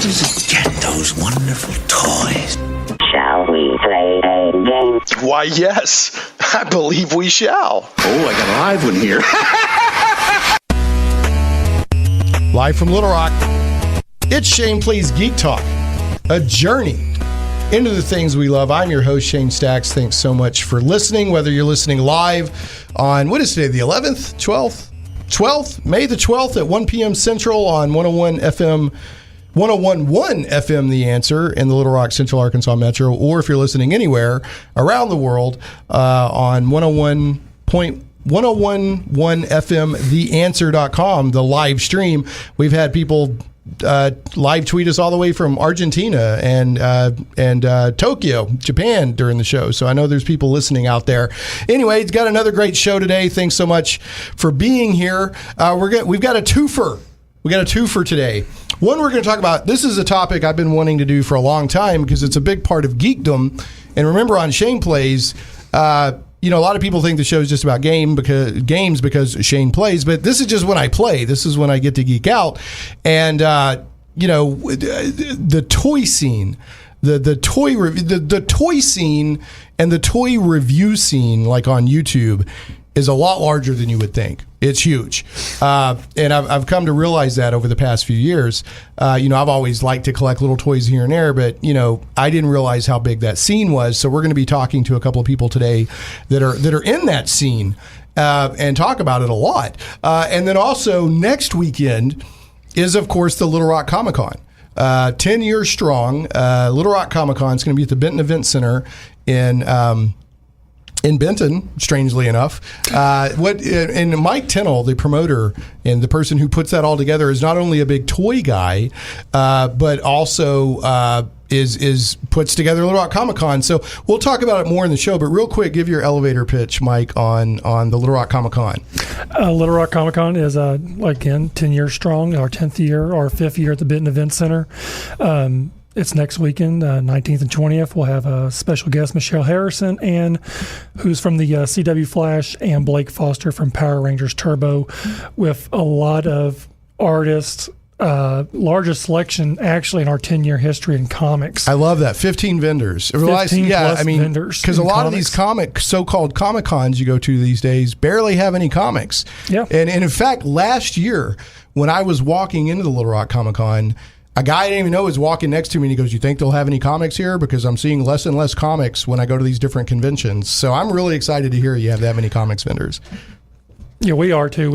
does it get those wonderful toys? Shall we play a game? Why, yes. I believe we shall. Oh, I got a live one here. Live from Little Rock, it's Shane Plays Geek Talk, a journey into the things we love. I'm your host, Shane Stacks. Thanks so much for listening, whether you're listening live on, what is today, the 11th, 12th, May the 12th at 1 p.m. Central on 101.1 FM The Answer in the Little Rock, Central Arkansas Metro, or if you're listening anywhere around the world on 101.1 FM TheAnswer.com, the live stream. We've had people live tweet us all the way from Argentina and Tokyo, Japan during the show. So I know there's people listening out there. Anyway, it's got another great show today. Thanks so much for being here. We've got a twofer. We got a twofer today. One, we're going to talk about, this is a topic I've been wanting to do for a long time because it's a big part of geekdom. And remember on Shane Plays, a lot of people think the show is just about games because Shane plays, but this is just when I play. This is when I get to geek out. And, the toy scene, the toy scene and the toy review scene, like on YouTube, is a lot larger than you would think. It's huge. And I've come to realize that over the past few years. I've always liked to collect little toys here and there, but, I didn't realize how big that scene was. So we're going to be talking to a couple of people today that are in that scene and talk about it a lot. And then also next weekend is, of course, the Little Rock Comic Con. 10 years strong. Little Rock Comic Con is going to be at the Benton Event Center in Benton, strangely enough. And Mike Tinnel, the promoter and the person who puts that all together, is not only a big toy guy, but also puts together Little Rock Comic Con. So we'll talk about it more in the show. But real quick, give your elevator pitch, Mike, on the Little Rock Comic Con. Little Rock Comic Con is, again, 10 years strong, our 10th year, our 5th year at the Benton Event Center. It's next weekend, 19th and 20th. We'll have a special guest, Michelle Harrison, and who's from the CW Flash, and Blake Foster from Power Rangers Turbo, with a lot of artists. Largest selection actually in our 10-year history in comics. I love that. 15 vendors. 15 plus vendors. Because a lot of these so-called Comic Cons you go to these days barely have any comics. Yeah. And in fact, last year when I was walking into the Little Rock Comic Con, a guy I didn't even know was walking next to me, and he goes, "You think they'll have any comics here? Because I'm seeing less and less comics when I go to these different conventions." So I'm really excited to hear you have that many comics vendors. Yeah, we are too.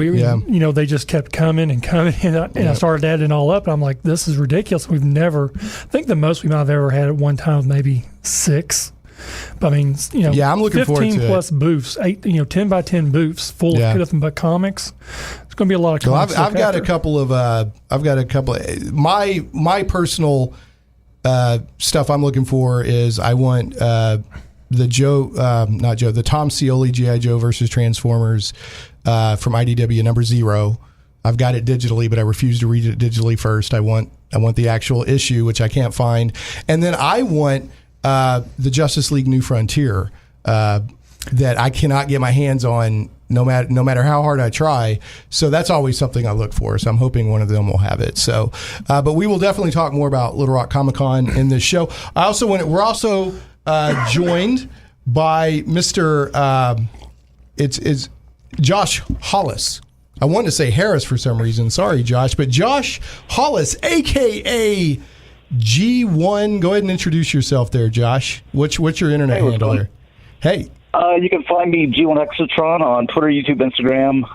They just kept coming and coming, and I started adding it all up. And I'm like, this is ridiculous. I think the most we might have ever had at one time was maybe 6. But I'm looking forward to 15 plus booths, 10 by 10 booths full of nothing but comics. It's going to be a lot of comics. I've got a couple of my personal stuff I'm looking for is I want the Tom Scioli G.I. Joe versus Transformers from IDW number 0. I've got it digitally, but I refuse to read it digitally first. I want the actual issue, which I can't find, and then I want the Justice League New Frontier that I cannot get my hands on no matter how hard I try. So that's always something I look for. So I'm hoping one of them will have it. So, but we will definitely talk more about Little Rock Comic Con in this show. We're also joined by Mr. It's Josh Hollis. I wanted to say Harris for some reason. Sorry, Josh, but Josh Hollis, aka G1. Go ahead and introduce yourself there, Josh. What's your internet handle there? Hey. You can find me G1 Hexatron on Twitter, YouTube, Instagram.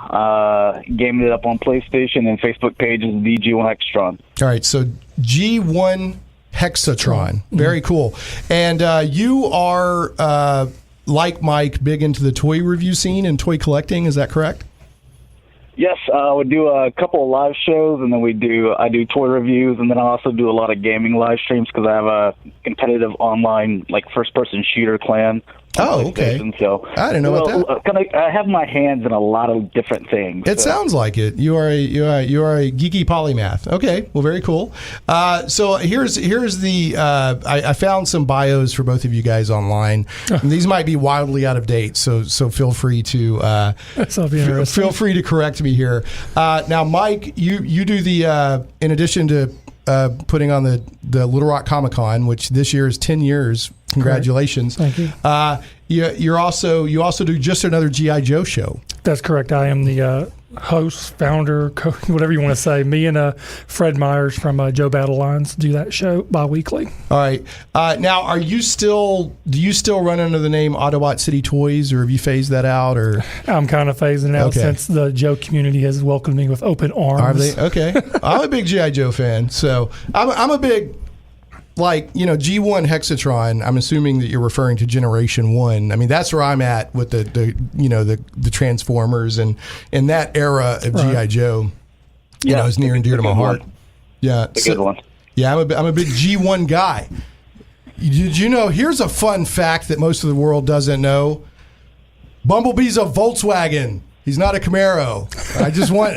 Gaming it up on PlayStation, and Facebook page is the G1 Hexatron. All right, so G1 Hexatron. Very cool. And you are, like Mike, big into the toy review scene and toy collecting. Is that correct? Yes, we do a couple of live shows, and then I do toy reviews, and then I also do a lot of gaming live streams because I have a competitive online first-person shooter clan. Oh, okay. So I didn't know about that. I have my hands in a lot of different things. It sounds like it. You are a geeky polymath. Okay, well, very cool. So here's the. I found some bios for both of you guys online. And these might be wildly out of date, so feel free to feel free to correct me here. Now, Mike, you do the in addition to putting on the Little Rock Comic Con, which this year is 10 years. Congratulations! Correct. Thank you. You also do Just Another G.I. Joe show. That's correct. I am the host, founder, whatever you want to say. Me and Fred Myers from Joe Battle Lines do that show bi-weekly. All right. Now, do you still run under the name Autobot City Toys, or have you phased that out? Or I'm kind of phasing out since the Joe community has welcomed me with open arms. Are they? Okay. I'm a big G.I. Joe fan, so I'm a big, G1 Hexatron. I'm assuming that you're referring to Generation 1. I mean, that's where I'm at with the Transformers and in that era of G.I. Joe. Is near and dear to my heart. Yeah, a good one. Yeah, I'm a big G1 guy. Did you know? Here's a fun fact that most of the world doesn't know. Bumblebee's a Volkswagen. He's not a Camaro.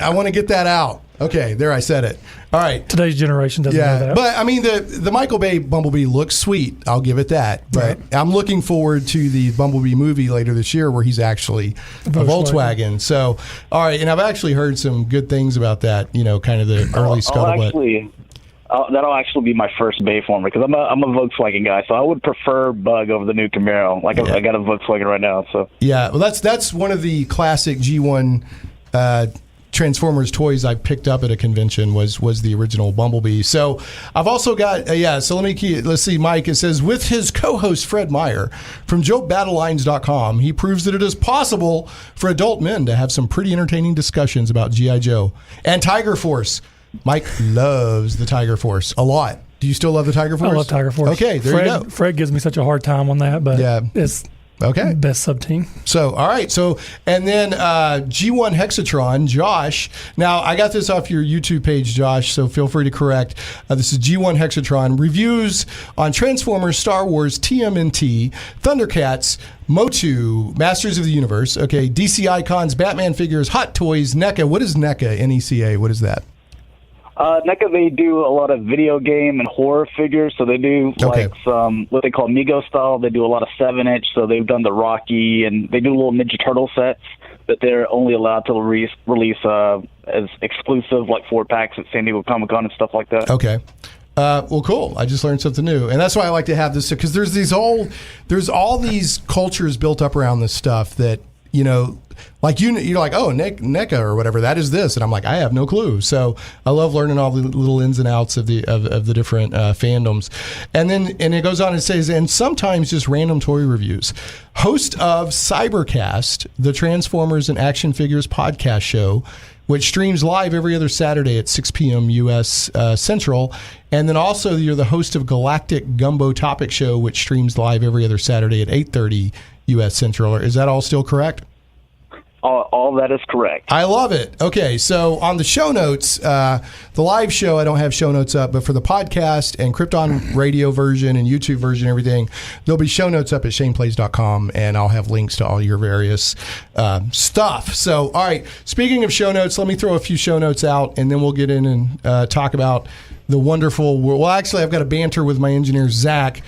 I want to get that out. Okay, there, I said it. All right. Today's generation doesn't know that. But I mean, the Michael Bay Bumblebee looks sweet. I'll give it that. But I'm looking forward to the Bumblebee movie later this year where he's actually a Volkswagen. So, all right. And I've actually heard some good things about that, kind of the early scuttlebutt. That'll actually be my first Bayformer because I'm a Volkswagen guy, so I would prefer Bug over the new Camaro. I got a Volkswagen right now, so yeah. Well, that's one of the classic G1 Transformers toys I picked up at a convention was the original Bumblebee. So I've also got So let's see, Mike. It says with his co-host Fred Meyer from JoeBattleLines.com, he proves that it is possible for adult men to have some pretty entertaining discussions about G.I. Joe and Tiger Force. Mike loves the Tiger Force a lot. Do you still love the Tiger Force? I love Tiger Force. Okay, there you go. Fred gives me such a hard time on that, but it's best sub team. So, all right. So, and then G1 Hexatron, Josh. Now, I got this off your YouTube page, Josh, so feel free to correct. This is G1 Hexatron. Reviews on Transformers, Star Wars, TMNT, Thundercats, Motu, Masters of the Universe, DC Icons, Batman figures, Hot Toys, NECA. What is NECA? NECA. What is that? NECA, they do a lot of video game and horror figures, so they do some what they call Mego style. They do a lot of 7-inch, so they've done the Rocky, and they do little Ninja Turtle sets that they're only allowed to release as exclusive, like 4-packs at San Diego Comic-Con and stuff like that. Okay. Well, cool. I just learned something new, and that's why I like to have this, because there's all these cultures built up around this stuff that like you're like, oh, NECA or whatever, that is this, and I'm like, I have no clue. So I love learning all the little ins and outs of the different fandoms. And it goes on and says, and sometimes just random toy reviews. Host of Cybercast, the Transformers and Action Figures podcast show, which streams live every other Saturday at 6 p.m. U.S. Central. And then also you're the host of Galactic Gumbo Topic Show, which streams live every other Saturday at 8:30 U.S. Central. Is that all still correct? All that is correct. I love it. Okay, so on the show notes, the live show, I don't have show notes up, but for the podcast and Krypton radio version and YouTube version and everything, there'll be show notes up at shaneplays.com, and I'll have links to all your various stuff. So, all right, speaking of show notes, let me throw a few show notes out, and then we'll get in and talk about the wonderful world. Well, actually, I've got a banter with my engineer, Zach.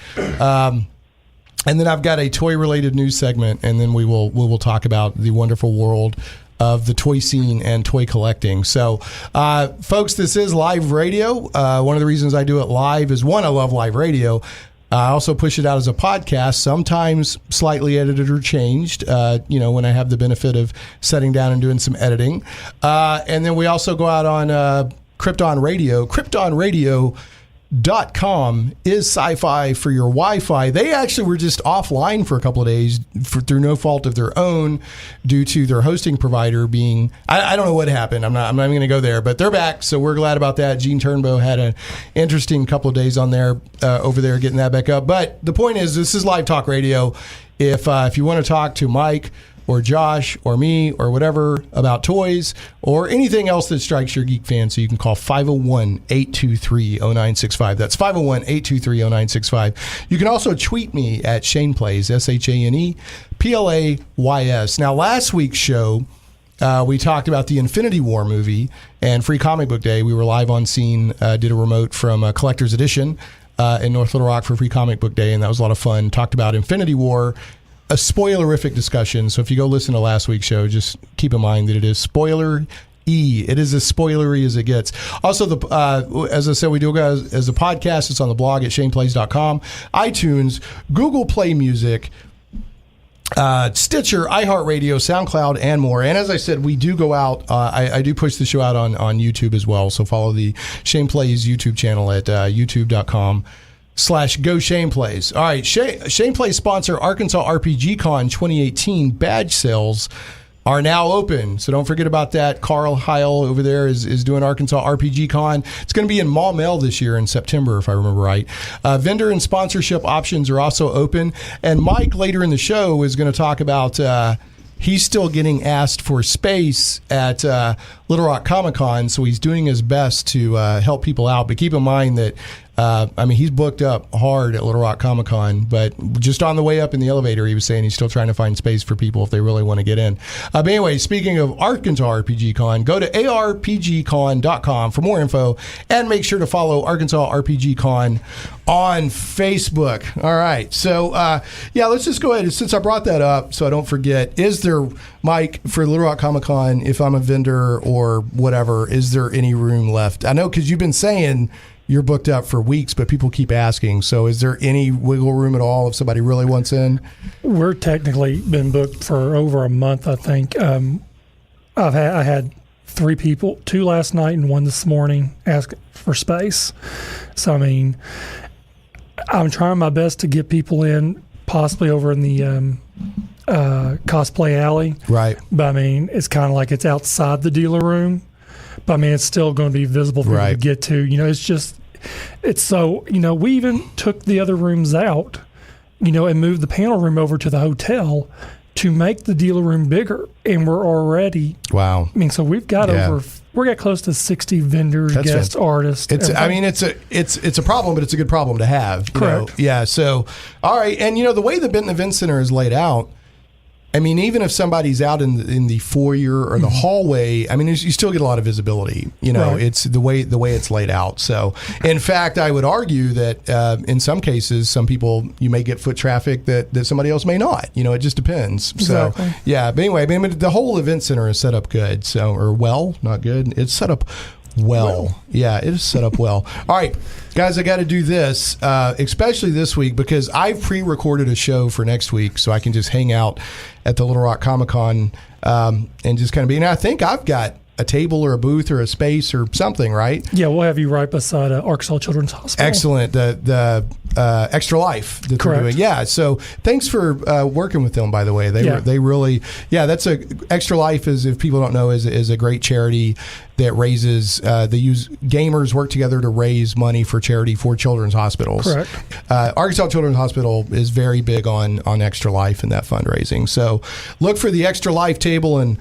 And then I've got a toy-related news segment, and then we will talk about the wonderful world of the toy scene and toy collecting. So, folks, this is live radio. One of the reasons I do it live is, one, I love live radio. I also push it out as a podcast, sometimes slightly edited or changed, when I have the benefit of sitting down and doing some editing. And then we also go out on Krypton Radio. KryptonRadio.com is SciFi for your Wi-Fi. They actually were just offline for a couple of days through no fault of their own, due to their hosting provider being, I don't know what happened. I'm not even going to go there, but they're back, so we're glad about that. Gene Turnbow had an interesting couple of days on there over there getting that back up. But the point is, this is live talk radio. If you want to talk to Mike or Josh or me or whatever about toys or anything else that strikes your geek fan, so you can call 501-823-0965. That's 501-823-0965. You can also tweet me at ShanePlays, ShanePlays. Now, last week's show, we talked about the Infinity War movie and Free Comic Book Day. We were live on scene, did a remote from a Collector's Edition in North Little Rock for Free Comic Book Day, and that was a lot of fun. Talked about Infinity War, a spoilerific discussion. So if you go listen to last week's show, just keep in mind that it is spoiler It is as spoilery as it gets. Also, as I said, we do as a podcast. It's on the blog at shaneplays.com, iTunes, Google Play Music, Stitcher, iHeartRadio, SoundCloud, and more. And as I said, we do go out. I do push the show out on YouTube as well. So follow the Shane Plays YouTube channel at youtube.com/GoShanePlays. All right, Shane Plays sponsor Arkansas RPG Con 2018 badge sales are now open. So don't forget about that. Carl Heil over there is doing Arkansas RPG Con. It's going to be in Maumelle this year in September, if I remember right. Vendor and sponsorship options are also open. And Mike, later in the show, is going to talk about he's still getting asked for space at Little Rock Comic Con, so he's doing his best to help people out. But keep in mind that he's booked up hard at Little Rock Comic Con, but just on the way up in the elevator, he was saying he's still trying to find space for people if they really want to get in. But anyway, speaking of Arkansas RPG Con, go to arpgcon.com for more info, and make sure to follow Arkansas RPG Con on Facebook. All right. So, let's just go ahead. Since I brought that up, so I don't forget, is there, Mike, for Little Rock Comic Con, if I'm a vendor or whatever, is there any room left? I know because you've been saying you're booked up for weeks, but people keep asking. So is there any wiggle room at all if somebody really wants in? We're technically been booked for over a month, I think. I had 3 people, 2 last night and 1 this morning, ask for space. So, I'm trying my best to get people in, possibly over in the cosplay alley. Right. But, it's kind of like it's outside the dealer room. But, it's still going to be visible for you to get to. It's so, we even took the other rooms out, and moved the panel room over to the hotel to make the dealer room bigger. And we're already. Wow. So we've got we got close to 60 vendors, guest artists. It's a problem, but it's a good problem to have. Correct. Yeah. So, all right. And, the way the Benton Event Center is laid out, even if somebody's out in the foyer or the hallway, you still get a lot of visibility. Right. It's the way it's laid out. So, in fact, I would argue that in some cases, some people, you may get foot traffic that somebody else may not. It just depends. Exactly. So, yeah. But anyway, the whole event center is set up good. So, or well, not good. It's set up well. Yeah, it is set up well. All right, guys, I got to do this, especially this week, because I've pre-recorded a show for next week, so I can just hang out at the Little Rock Comic Con and just kind of be. And I think I've got a table or a booth or a space or something, right? Yeah, we'll have you right beside Arkansas Children's Hospital. Excellent. The Extra Life that Correct. they're doing. Yeah. So thanks for working with them, by the way. They really, that's Extra Life is, if people don't know, is a great charity that raises, gamers work together to raise money for charity for children's hospitals. Correct. Arkansas Children's Hospital is very big on Extra Life and that fundraising. So look for the Extra Life table, and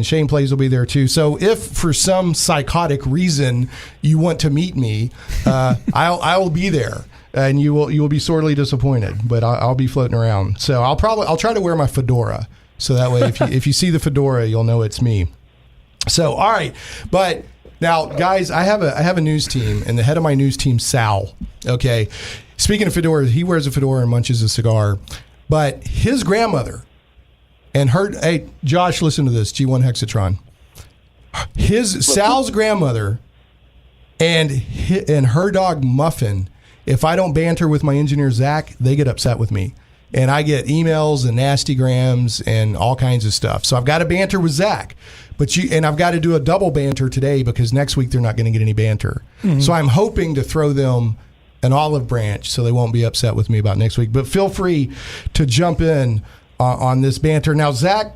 Shane Plays will be there too. So if for some psychotic reason you want to meet me, I will be there. And you will be sorely disappointed, but I'll be floating around. So I'll try to wear my fedora, so that way if you see the fedora, you'll know it's me. So all right, but now guys, I have a news team, and the head of my news team, Sal. Okay, speaking of fedoras, he wears a fedora and munches a cigar, but his grandmother and hey Josh, listen to this, G1 Hexatron. Sal's grandmother and her dog Muffin. If I don't banter with my engineer, Zach, they get upset with me. And I get emails and nasty grams and all kinds of stuff. So I've got to banter with Zach. And I've got to do a double banter today, because next week they're not going to get any banter. Mm-hmm. So I'm hoping to throw them an olive branch so they won't be upset with me about next week. But feel free to jump in on this banter. Now, Zach,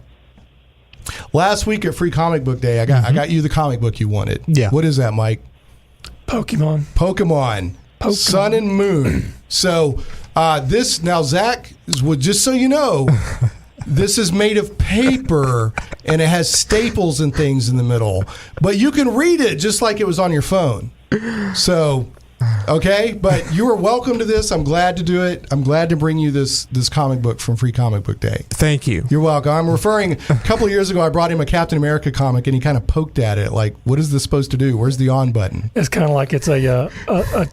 last week at Free Comic Book Day, I got you the comic book you wanted. Yeah. What is that, Mike? Pokemon. Sun and Moon. So now, Zach, just so you know, this is made of paper and it has staples and things in the middle, but you can read it just like it was on your phone. So Okay, but you are welcome to this. I'm glad to do it. I'm glad to bring you this comic book from Free Comic Book Day. Thank you. You're welcome. I'm referring, a couple of years ago, I brought him a Captain America comic, and he kind of poked at it, like, what is this supposed to do? Where's the on button? It's kind of like it's a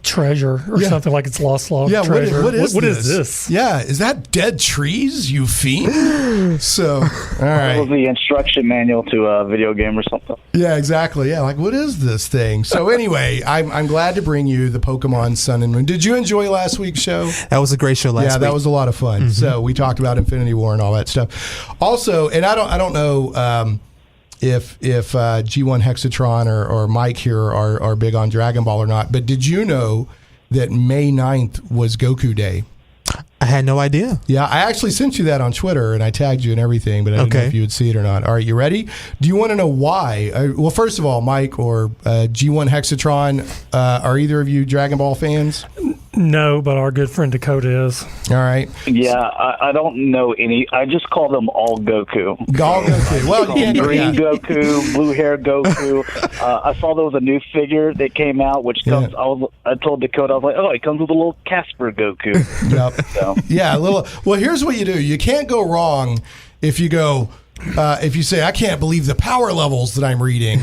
treasure or something, like it's lost treasure. What is this? Yeah, is that dead trees, you fiend? So, all right. That was the instruction manual to a video game or something. Yeah, exactly. Yeah, like, what is this thing? So anyway, I'm glad to bring you the Pokemon Sun and Moon. Did you enjoy last week's show? That was a great show last week. Yeah, that was a lot of fun. Mm-hmm. So we talked about Infinity War and all that stuff. Also, and I don't know if G1 Hexatron or Mike here are big on Dragon Ball or not, but did you know that May 9th was Goku Day? I had no idea. Yeah, I actually sent you that on Twitter, and I tagged you and everything, but I didn't know if you would see it or not. All right, you ready? Do you want to know why? Well, first of all, Mike or G1 Hexatron, are either of you Dragon Ball fans? No, but our good friend Dakota is. All right. Yeah, I don't know any. I just call them all Goku. All Goku. Well, you can't green Goku, blue hair Goku. I saw there was a new figure that came out, which comes. I told Dakota, I was like, oh, it comes with a little Casper Goku. Yep. So. Yeah, a little. Well, here's what you do. You can't go wrong if you go. If you say, I can't believe the power levels that I'm reading.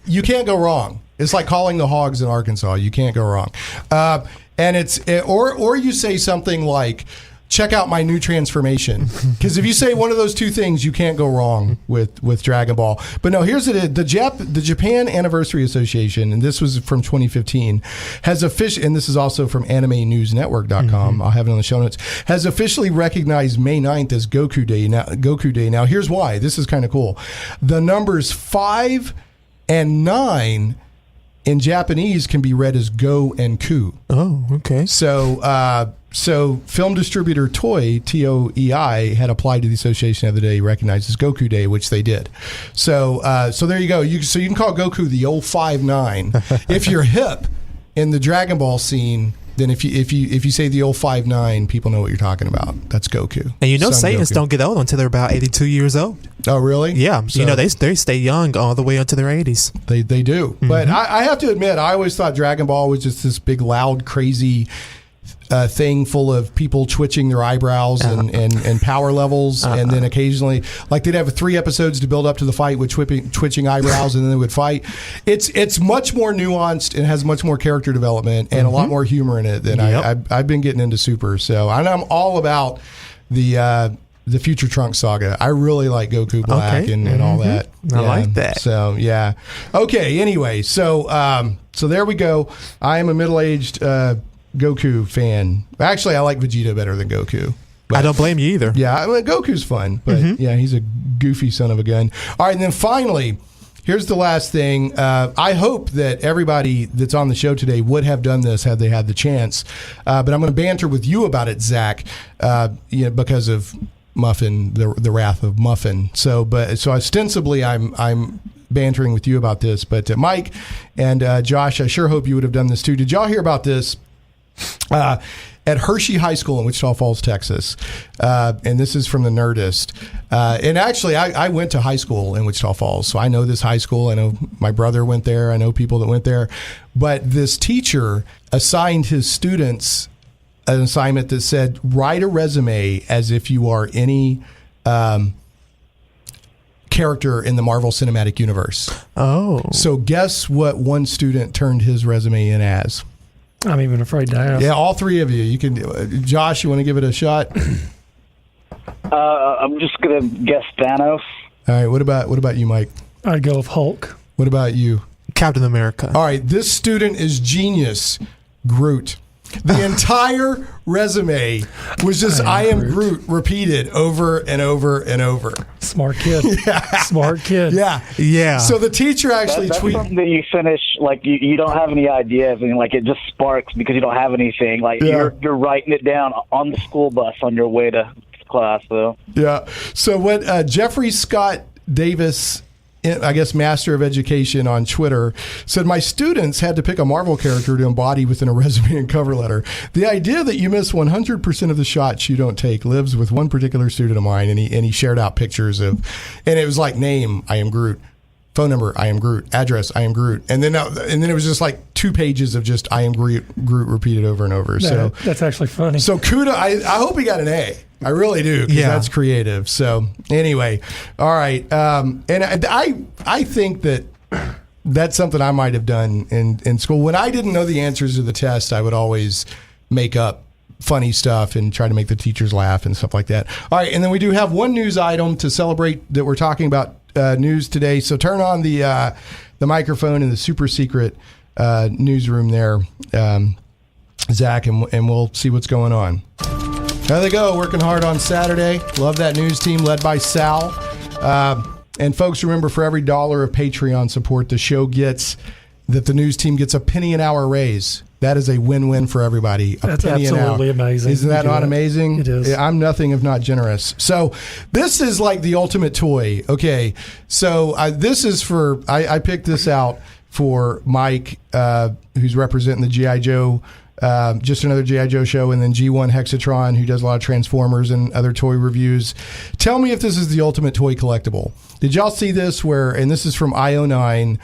You can't go wrong. It's like calling the hogs in Arkansas. You can't go wrong. And or you say something like, check out my new transformation. Because if you say one of those two things, you can't go wrong with Dragon Ball. But no, here's the Japan Anniversary Association, and this was from 2015, has officially, and this is also from AnimeNewsNetwork.com, I'll have it on the show notes, has officially recognized May 9th as Goku Day. Now, here's why. This is kind of cool. The numbers 5 and 9 in Japanese can be read as Go and Ku. Oh, okay. So film distributor TOEI had applied to the association the other day, recognized as Goku Day, which they did. So there you go. You can call Goku the old 5'9". If you're hip in the Dragon Ball scene, then if you say the old 5'9", people know what you're talking about. That's Goku. And Son Saiyans Goku. don't get old until they're about 82 years old. Oh, really? Yeah. So, they stay young all the way into their 80s. They do. But I have to admit, I always thought Dragon Ball was just this big, loud, crazy thing full of people twitching their eyebrows and power levels, and then occasionally, like, they'd have 3 episodes to build up to the fight with twitching eyebrows, and then they would fight. It's much more nuanced and has much more character development and a lot more humor in it than I've been getting into Super. So I'm all about the Future Trunks saga. I really like Goku Black and all that. I like that. So yeah. Okay. Anyway, so there we go. I am a middle-aged Goku fan. Actually, I like Vegeta better than Goku. But, I don't blame you either. Yeah, I mean, Goku's fun, but yeah, he's a goofy son of a gun. All right, and then finally, here's the last thing. I hope that everybody that's on the show today would have done this had they had the chance. But I'm going to banter with you about it, Zach, because of Muffin, the wrath of Muffin. So ostensibly, I'm bantering with you about this. But Mike and Josh, I sure hope you would have done this too. Did y'all hear about this? At Hershey High School in Wichita Falls, Texas. And this is from the Nerdist. And actually, I went to high school in Wichita Falls, so I know this high school. I know my brother went there. I know people that went there. But this teacher assigned his students an assignment that said, write a resume as if you are any character in the Marvel Cinematic Universe. Oh. So guess what one student turned his resume in as? I'm even afraid to ask. Yeah, all 3 of you. You can. Josh, you want to give it a shot? I'm just gonna guess Thanos. All right. What about you, Mike? I'd go with Hulk. What about you? Captain America. All right. This student is genius. Groot. The entire resume was just I am Groot repeated over and over and over. Smart kid. Yeah. Smart kid. Yeah. Yeah. So the teacher actually That's tweeted. something that you finish, like, you don't have any ideas, and, like, it just sparks because you don't have anything. Like, you're writing it down on the school bus on your way to class, though. Yeah. So what Jeffrey Scott Davis, I guess Master of Education on Twitter, said, my students had to pick a Marvel character to embody within a resume and cover letter. The idea that you miss 100% of the shots you don't take lives with one particular student of mine, and he shared out pictures of, and it was like, name, I am Groot. Phone number, I am Groot. Address, I am Groot. And then it was just like 2 pages of just I am Groot repeated over and over. So that's actually funny. So Kuda, I hope he got an A. I really do, because that's creative. So anyway, all right. And I think that's something I might have done in school. When I didn't know the answers to the test, I would always make up funny stuff and try to make the teachers laugh and stuff like that. All right, and then we do have one news item to celebrate that we're talking about news today. So turn on the microphone in the super secret newsroom there, Zach, and we'll see what's going on. There they go, working hard on Saturday. Love that news team led by Sal. And folks, remember, for every $1 of Patreon support the show gets, that the news team gets a penny an hour raise. That is a win-win for everybody. That's absolutely amazing. Isn't that not amazing? It is. I'm nothing if not generous. So this is like the ultimate toy. Okay, so this is for, I picked this out for Mike, who's representing the G.I. Joe, just another G.I. Joe show, and then G1 Hexatron, who does a lot of Transformers and other toy reviews. Tell me if this is the ultimate toy collectible. Did y'all see this and this is from IO9,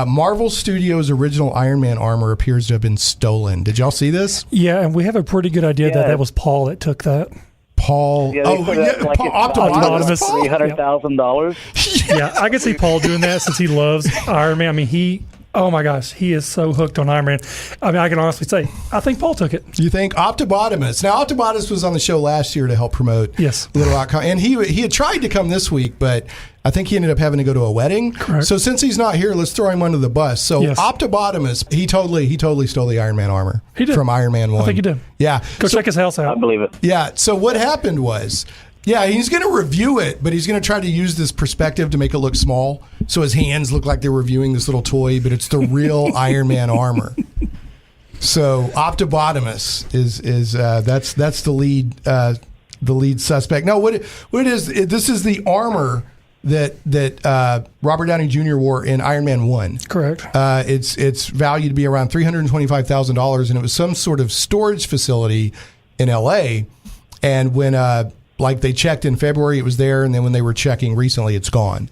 Marvel Studios' original Iron Man armor appears to have been stolen. Did y'all see this? Yeah, and we have a pretty good idea that was Paul that took that. Paul. Yeah, Optimus. $300,000. Yeah, I can see Paul doing that since he loves Iron Man. I mean, oh my gosh, he is so hooked on Iron Man. I mean, I can honestly say, I think Paul took it. You think? Optibotimus. Now, Optibotimus was on the show last year to help promote Little Rock. And he had tried to come this week, but I think he ended up having to go to a wedding. Correct. So since he's not here, let's throw him under the bus. So Optibotimus, he totally stole the Iron Man armor from Iron Man 1. I think he did. Yeah. Go check his house out. I believe it. Yeah. So what happened was, he's going to review it, but he's going to try to use this perspective to make it look small. So his hands look like they're reviewing this little toy, but it's the real Iron Man armor. So Optibotimus is that's the lead suspect. No, what it is, this is the armor that Robert Downey Jr. wore in Iron Man 1. Correct. It's valued to be around $325,000, and it was some sort of storage facility in L.A. And when they checked in February, it was there, and then when they were checking recently, it's gone.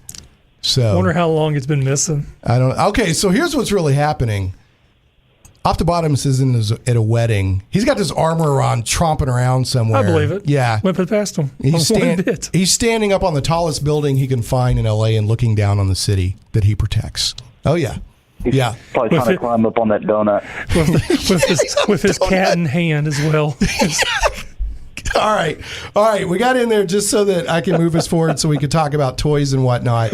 So I wonder how long it's been missing. I don't. Okay, so here's what's really happening. Optibotimus is at a wedding. He's got this armor on, tromping around somewhere. I believe it. Yeah. Went past him. He's standing up on the tallest building he can find in L.A. and looking down on the city that he protects. Oh, yeah. He's probably trying to climb up on that donut. With his cat in hand as well. All right. We got in there just so that I can move us forward so we can talk about toys and whatnot.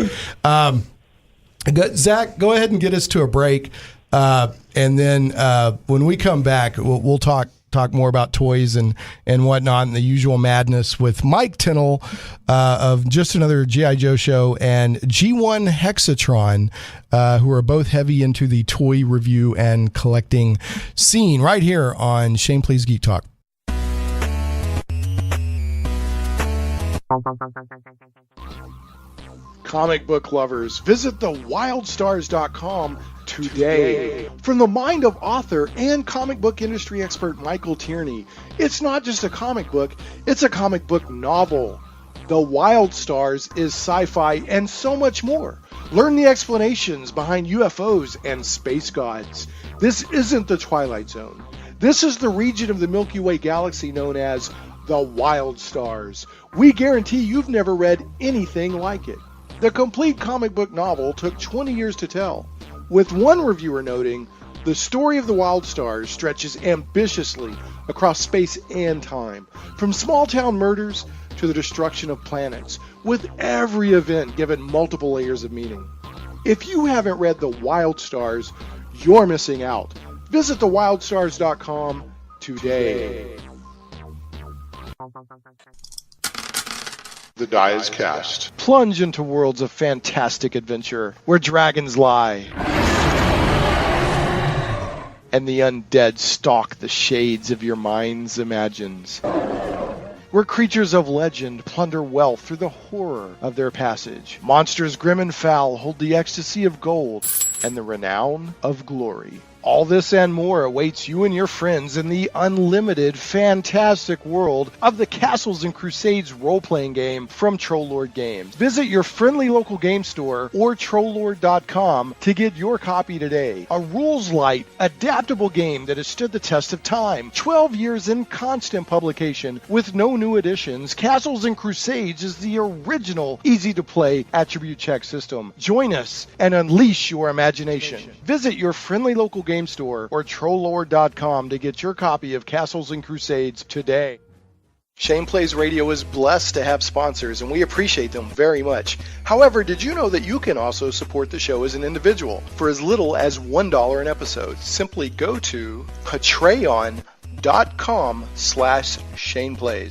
Zach, go ahead and get us to a break. And then when we come back, we'll talk more about toys and whatnot and the usual madness with Mike Tinnel of Just Another G.I. Joe show and G1 Hexatron, who are both heavy into the toy review and collecting scene right here on Shane Please Geek Talk. Comic book lovers, visit thewildstars.com today. From the mind of author and comic book industry expert Michael Tierney, it's not just a comic book, it's a comic book novel. The Wild Stars is sci-fi and so much more. Learn the explanations behind UFOs and space gods. This isn't the Twilight Zone. This is the region of the Milky Way galaxy known as the Wild Stars. We guarantee you've never read anything like it. The complete comic book novel took 20 years to tell, with one reviewer noting, the story of the Wild Stars stretches ambitiously across space and time, from small-town murders to the destruction of planets, with every event given multiple layers of meaning. If you haven't read The Wild Stars, you're missing out. Visit thewildstars.com today. The die is cast. Plunge into worlds of fantastic adventure where dragons lie and the undead stalk the shades of your mind's imagines. Where creatures of legend plunder wealth through the horror of their passage. Monsters grim and foul hold the ecstasy of gold and the renown of glory. All this and more awaits you and your friends in the unlimited, fantastic world of the Castles and Crusades role-playing game from Troll Lord Games. Visit your friendly local game store or trolllord.com to get your copy today. A rules-light, adaptable game that has stood the test of time. 12 years in constant publication with no new additions, Castles and Crusades is the original, easy-to-play attribute check system. Join us and unleash your imagination. Visit your friendly local game store or trolllord.com to get your copy of Castles and Crusades today. Shane Plays Radio is blessed to have sponsors, and we appreciate them very much. However, did you know that you can also support the show as an individual for as little as $1 an episode? Simply go to patreon.com/ShanePlays.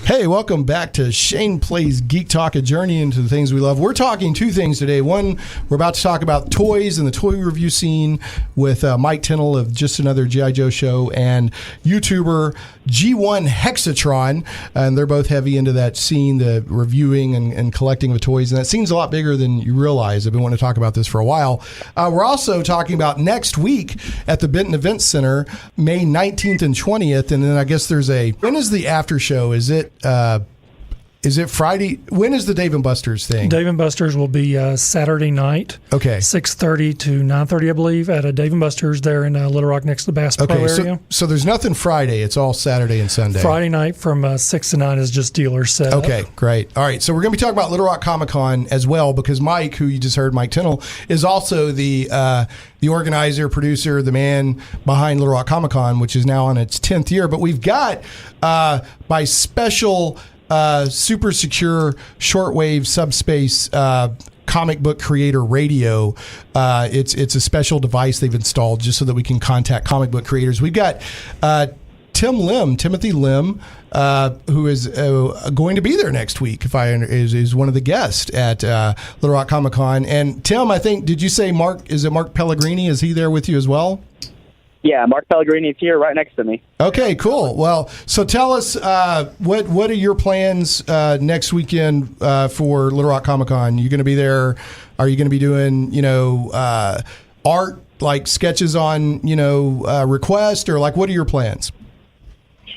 Hey, welcome back to Shane Plays Geek Talk, a journey into the things we love. We're talking two things today. One, we're about to talk about toys and the toy review scene with Mike Tinnel of Just Another G.I. Joe Show and YouTuber G1 Hexatron. And they're both heavy into that scene, the reviewing and collecting of toys. And that scene's a lot bigger than you realize. I've been wanting to talk about this for a while. We're also talking about next week at the Benton Events Center, May 19th and 20th. And then I guess there's when is the after show? Is it Friday? When is the Dave & Buster's thing? Dave & Buster's will be Saturday night. Okay. 6:30 to 9:30, I believe, at a Dave & Buster's there in Little Rock next to the Bass Pro area. So there's nothing Friday. It's all Saturday and Sunday. Friday night from 6 to 9 is just dealer set. Okay, great. All right, so we're going to be talking about Little Rock Comic Con as well because Mike, who you just heard, Mike Tinnel, is also the organizer, producer, the man behind Little Rock Comic Con, which is now on its 10th year. But we've got, by special super secure shortwave subspace comic book creator radio. It's a special device they've installed just so that we can contact comic book creators. We've got Timothy Lim, who is going to be there next week. Is one of the guests at Little Rock Comic Con. And Tim, I think, did you say Mark? Is it Mark Pellegrini? Is he there with you as well? Yeah, Mark Pellegrini is here right next to me. Okay, cool. Well, so tell us what are your plans next weekend for Little Rock Comic Con? You going to be there? Are you going to be doing art like sketches on request, or like what are your plans?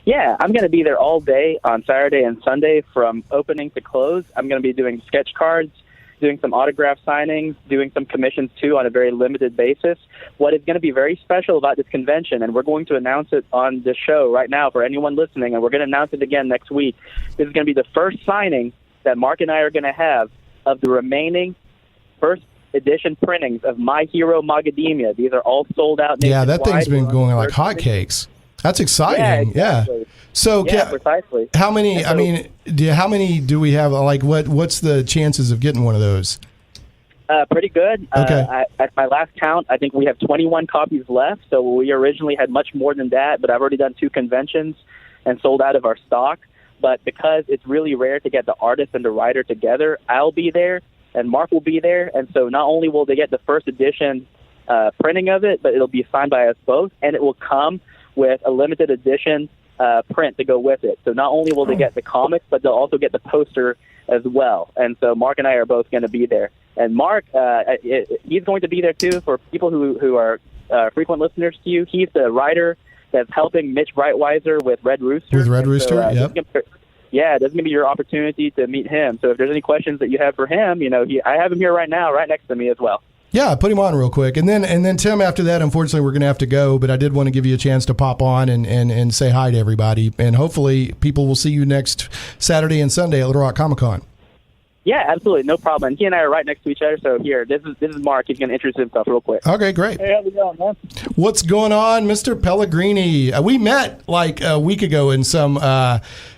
Yeah, I'm going to be there all day on Saturday and Sunday from opening to close. I'm going to be doing sketch cards, doing some autograph signings, doing some commissions too on a very limited basis. What is going to be very special about this convention, and we're going to announce it on the show right now for anyone listening, and we're going to announce it again next week. This is going to be the first signing that Mark and I are going to have of the remaining first edition printings of My Hero Magademia. These are all sold out nationwide. Yeah, that thing's been going like hotcakes. That's exciting. Yeah, exactly. Yeah. So precisely. How many? So, how many do we have? Like, what's the chances of getting one of those? Pretty good. Okay. At my last count, I think we have 21 copies left. So we originally had much more than that, but I've already done 2 conventions and sold out of our stock. But because it's really rare to get the artist and the writer together, I'll be there and Mark will be there. And so not only will they get the first edition printing of it, but it'll be signed by us both, and it will come with a limited edition print to go with it. So not only will they get the comics, but they'll also get the poster as well. And so Mark and I are both going to be there. And Mark, he's going to be there too for people who are frequent listeners to you. He's the writer that's helping Mitch Breitweiser with Red Rooster. With Red Rooster, yep. Yeah, this is going to be your opportunity to meet him. So if there's any questions that you have for him, I have him here right now, right next to me as well. Yeah, put him on real quick. And then Tim, after that, unfortunately, we're going to have to go, but I did want to give you a chance to pop on and say hi to everybody. And hopefully people will see you next Saturday and Sunday at Little Rock Comic Con. Yeah, absolutely. No problem. And he and I are right next to each other. So here, this is Mark. He's going to introduce himself real quick. Okay, great. Hey, how's it going, man? What's going on, Mr. Pellegrini? We met like a week ago in some...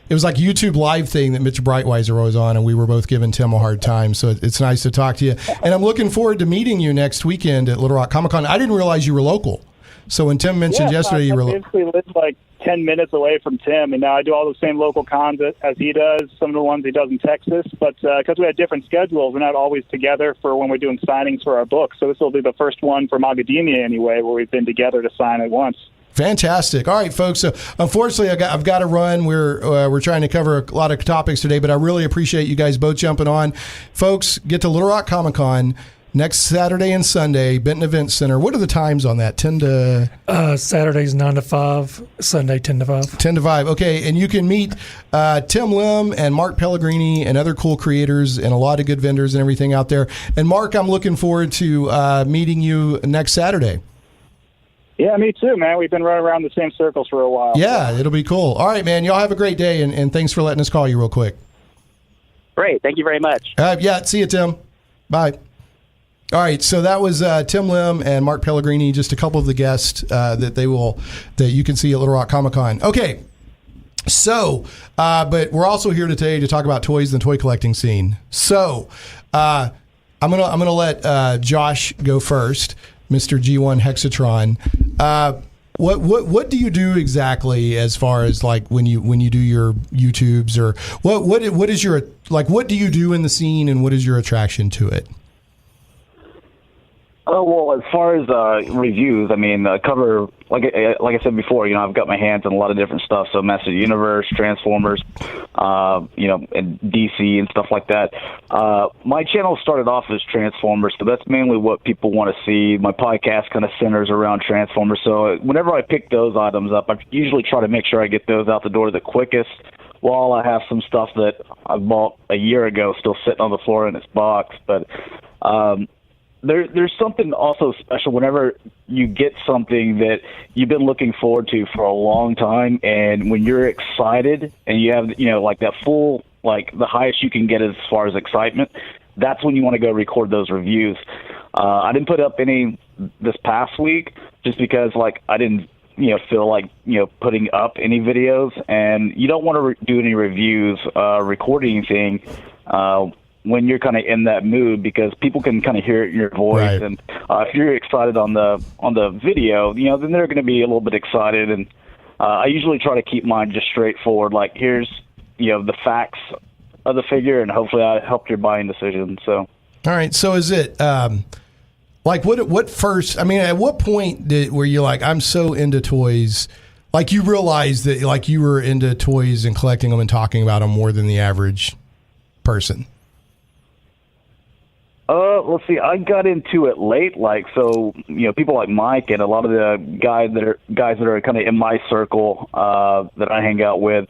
it was like a YouTube live thing that Mitch Breitweiser was on, and we were both giving Tim a hard time. So it's nice to talk to you. And I'm looking forward to meeting you next weekend at Little Rock Comic Con. I didn't realize you were local. So when Tim mentioned yesterday you were local. I basically live like 10 minutes away from Tim, and now I do all the same local cons as he does, some of the ones he does in Texas. But because we had different schedules, we're not always together for when we're doing signings for our books. So this will be the first one for Magademia anyway, where we've been together to sign at once. Fantastic. All right, folks. So unfortunately, I've got to run. We're trying to cover a lot of topics today, but I really appreciate you guys both jumping on. Folks, get to Little Rock Comic Con Next Saturday and Sunday, Benton Event Center. What are the times on that? 10 to... Saturdays 9 to 5, Sunday 10 to 5. 10 to 5. Okay, and you can meet Tim Lim and Mark Pellegrini and other cool creators and a lot of good vendors and everything out there. And Mark, I'm looking forward to meeting you next Saturday. Yeah, me too, man. We've been running around the same circles for a while. Yeah, it'll be cool. All right, man. Y'all have a great day, and thanks for letting us call you real quick. Great. Thank you very much. Yeah, see you, Tim. Bye. All right, so that was Tim Lim and Mark Pellegrini, just a couple of the guests that you can see at Little Rock Comic Con. Okay, so but we're also here today to talk about toys and the toy collecting scene. So I'm gonna let Josh go first, Mr. G1 Hexatron. What do you do exactly as far as like when you do your YouTubes, or what is your, like, what do you do in the scene and what is your attraction to it? Oh, well, as far as reviews, I mean, cover, like I said before, I've got my hands on a lot of different stuff. So Master of the Universe, Transformers, and DC and stuff like that. My channel started off as Transformers, so that's mainly what people want to see. My podcast kind of centers around Transformers. So whenever I pick those items up, I usually try to make sure I get those out the door the quickest, while I have some stuff that I bought a year ago still sitting on the floor in its box. But there's something also special whenever you get something that you've been looking forward to for a long time, and when you're excited and you have, like that full, like the highest you can get as far as excitement, that's when you want to go record those reviews. I didn't put up any this past week just because, like, I didn't, feel like, putting up any videos, and you don't want to do any reviews, recording anything, when you're kind of in that mood, because people can kind of hear it in your voice. Right. And if you're excited on the video, then they're going to be a little bit excited. And I usually try to keep mine just straightforward. Like, here's, the facts of the figure, and hopefully I helped your buying decision. So. All right. So is it, like what first, I mean, at what point were you like, I'm so into toys, like you realized that like you were into toys and collecting them and talking about them more than the average person? Let's see. I got into it late, like, so, people like Mike and a lot of the guys that are kind of in my circle, that I hang out with,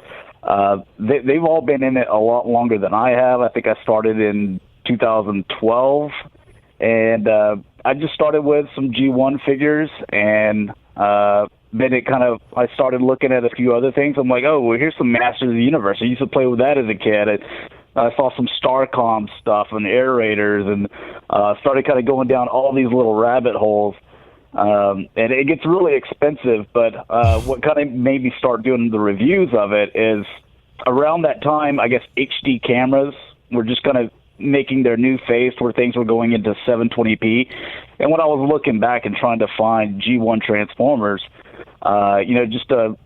they've all been in it a lot longer than I have. I think I started in 2012, and, I just started with some G1 figures, and, then I started looking at a few other things. I'm like, oh, well, here's some Masters of the Universe. I used to play with that as a kid. I saw some Starcom stuff and Air Raiders, and started kind of going down all these little rabbit holes. And it gets really expensive, but what kind of made me start doing the reviews of it is around that time, I guess HD cameras were just kind of making their new phase where things were going into 720p. And when I was looking back and trying to find G1 Transformers, just to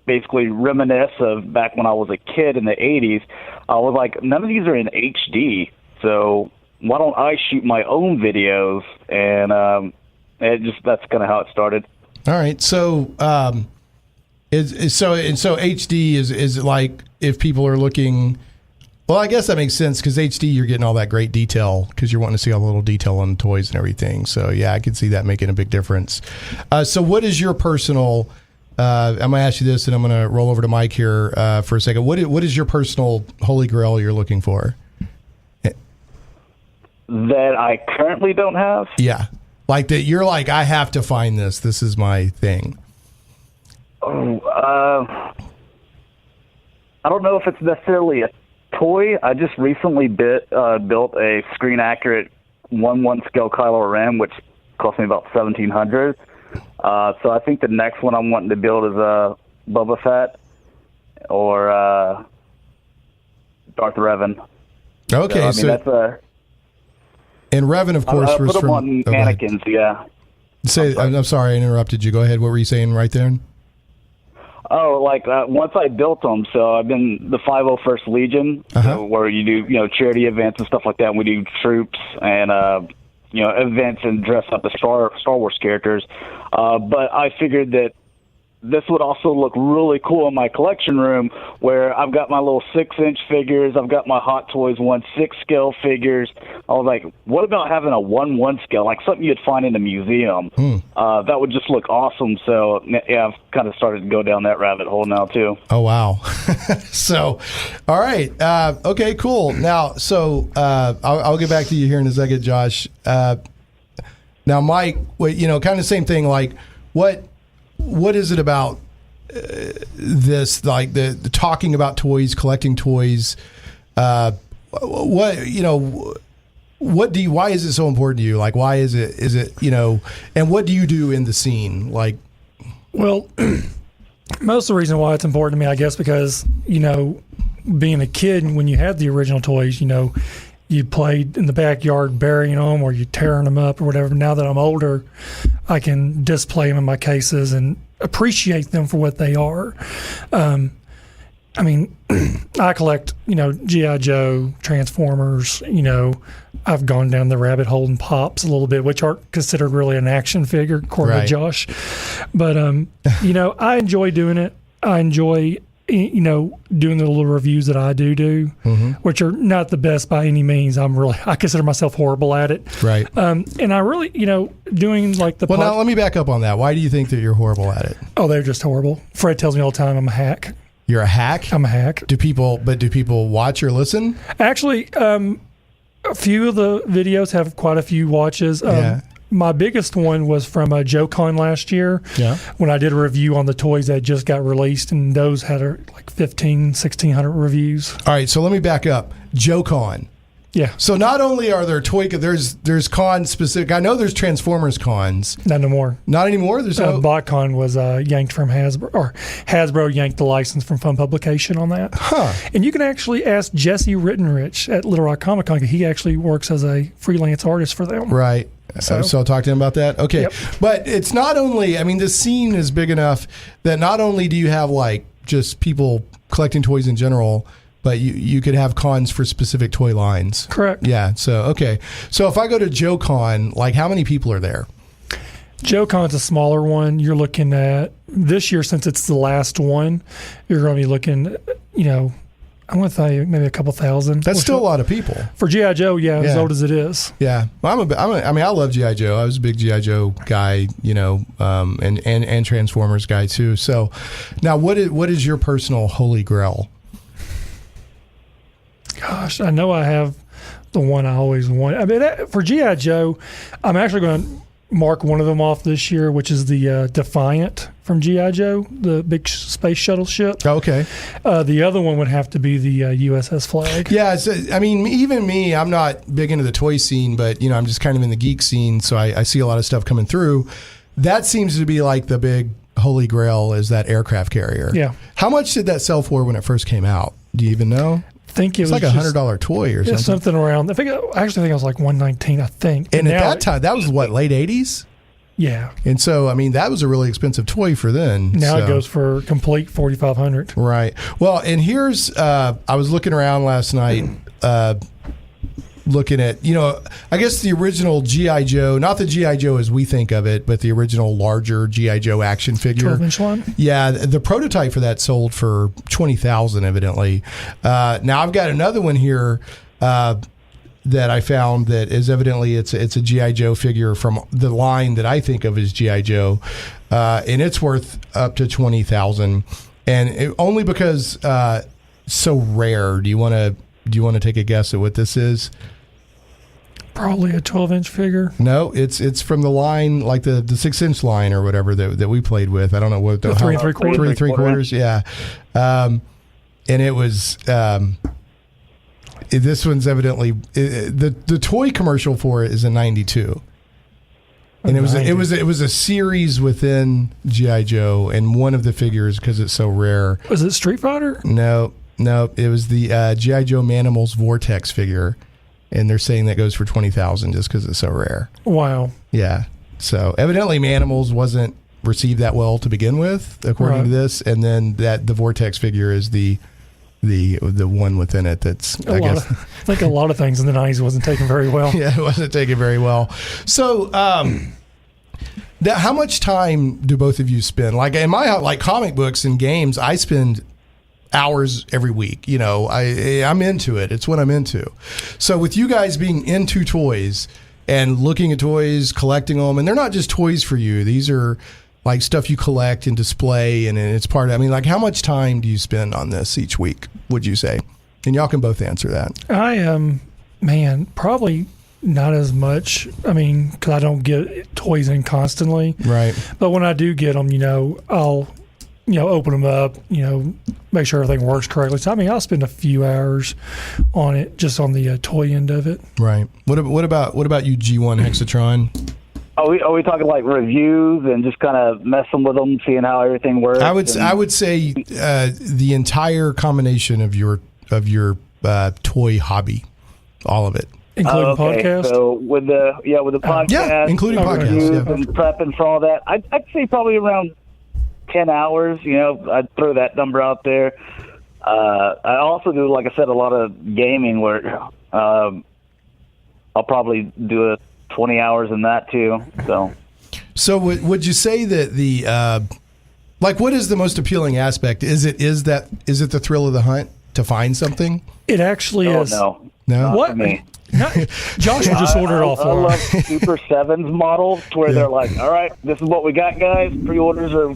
basically reminisce of back when I was a kid in the 80s, I was like, none of these are in HD, so why don't I shoot my own videos? And that's kind of how it started. All right, so so HD is like, if people are looking, well, I guess that makes sense, because HD, you're getting all that great detail because you're wanting to see all the little detail on the toys and everything. So yeah, I can see that making a big difference. So what is your personal? I'm going to ask you this, and I'm going to roll over to Mike here for a second. What is your personal holy grail you're looking for? That I currently don't have? Yeah. Like that you're like, I have to find this. This is my thing. Oh, I don't know if it's necessarily a toy. I just recently built a screen-accurate 1/1 scale Kylo Ren, which cost me about $1,700. So I think the next one I'm wanting to build is Boba Fett or Darth Revan. Okay, so that's a. And Revan, of course, was put them from on mannequins. Yeah. I'm sorry, I interrupted you. Go ahead. What were you saying right there? Oh, like once I built them, so I've been the 501st Legion, where you do charity events and stuff like that. And we do troops and events and dress up as Star Wars characters. But I figured that this would also look really cool in my collection room, where I've got my little 6-inch figures, I've got my Hot Toys 1/6 scale figures. I was like, what about having a 1/1 scale, like something you'd find in a museum? That would just look awesome. So yeah, I've kind of started to go down that rabbit hole now too. Oh wow! So, all right, okay, cool. Now, so I'll get back to you here in a second, Josh. Now, Mike, kind of the same thing. Like, what is it about this? Like the talking about toys, collecting toys. Why is it so important to you? Like, why is it, and what do you do in the scene? Like, well, most of the reason why it's important to me, I guess, because, being a kid, when you had the original toys, you played in the backyard burying them or you tearing them up or whatever. Now that I'm older, I can display them in my cases and appreciate them for what they are. I collect, G.I. Joe, Transformers, I've gone down the rabbit hole and Pops a little bit, which aren't considered really an action figure, according to Josh. But, I enjoy doing it. I enjoy, doing the little reviews that I do, which are not the best by any means. I consider myself horrible at it. Right. And I really, doing like the... Well, now let me back up on that. Why do you think that you're horrible at it? Oh, they're just horrible. Fred tells me all the time I'm a hack. You're a hack? I'm a hack. Do people watch or listen? Actually, a few of the videos have quite a few watches. My biggest one was from JoeCon last year, when I did a review on the toys that just got released, and those had like 1,600 reviews. All right, so let me back up. JoeCon. Yeah. So not only are there there's con specific. I know there's Transformers cons. Not anymore. Not anymore. There's BotCon was yanked from Hasbro, or Hasbro yanked the license from Fun Publication on that. Huh. And you can actually ask Jesse Rittenrich at Little Rock Comic Con. He actually works as a freelance artist for them. Right. So I'll talk to him about that. Okay. Yep. But it's not only. The scene is big enough that not only do you have like just people collecting toys in general, but you could have cons for specific toy lines. Correct. Yeah. So, okay. So if I go to JoeCon, like how many people are there? JoeCon's a smaller one. You're looking at, this year, since it's the last one, you're going to be looking, I want to say maybe a couple thousand. That's still a lot of people. For G.I. Joe, as old as it is. Yeah. Well, I love G.I. Joe. I was a big G.I. Joe guy, and Transformers guy too. So now what is your personal holy grail? Gosh, I know I have the one I always want. For G.I. Joe, I'm actually going to mark one of them off this year, which is the Defiant from G.I. Joe, the big space shuttle ship. Okay. The other one would have to be the USS Flag. Yeah, even me, I'm not big into the toy scene, but, I'm just kind of in the geek scene, so I see a lot of stuff coming through. That seems to be like the big holy grail, is that aircraft carrier. Yeah. How much did that sell for when it first came out? Do you even know? I think it was like $100 toy or something. Something around. I think it was like $119. I think. And at that time, that was what, late 80s? Yeah. And so, that was a really expensive toy for then. Now it goes for complete $4,500. Right. Well, and here's I was looking around last night, looking at, I guess the original G.I. Joe, not the G.I. Joe as we think of it, but the original larger G.I. Joe action figure. 12-inch one? Yeah, the prototype for that sold for $20,000 evidently. Now I've got another one here that I found that is evidently it's a G.I. Joe figure from the line that I think of as G.I. Joe, and it's worth up to $20,000, and only because so rare. Do you want to take a guess at what this is? Probably a 12-inch figure. No, it's from the line, like the 6-inch line or whatever that we played with. I don't know what the 3 3/4. 3 3/4. Yeah, and it was. This one's evidently the toy commercial for it is in '92, and it was a series within G.I. Joe, and one of the figures, because it's so rare. Was it Street Fighter? No, it was the G.I. Joe Manimals Vortex figure, and they're saying that goes for $20,000 just because it's so rare. Wow. Yeah. So evidently Manimals wasn't received that well to begin with, according to this, and then the Vortex figure is the one within it that's I think a lot of things in the 90s wasn't taken very well. Yeah, it wasn't taken very well. So How much time do both of you spend? Like in my like comic books and games, I spend hours every week. You know, I'm into it. It's what I'm into. So with you guys being into toys and looking at toys, collecting them, and they're not just toys for you. These are like stuff you collect and display, and it's part of, I mean, like how much time do you spend on this each week, would you say? And y'all can both answer that. I am, probably not as much. I mean, because I don't get toys in constantly. Right. But when I do get them, I'll, open them up, make sure everything works correctly. So, I'll spend a few hours on it, just on the toy end of it. Right. What about you, G1 Hexatron? Are we talking like reviews and just kind of messing with them, seeing how everything works? I would say the entire combination of your toy hobby, all of it, including podcast. So with the podcast, including podcasts, and prepping for all that, I'd say probably around 10 hours. I'd throw that number out there. I also do, like I said, a lot of gaming where I'll probably do 20 hours in that too. So would you say that the what is the most appealing aspect? Is it the thrill of the hunt to find something? It actually is. No. What? For me. Josh just ordered offline. I love Super 7's model to where they're like, all right, this is what we got, guys. Pre-orders are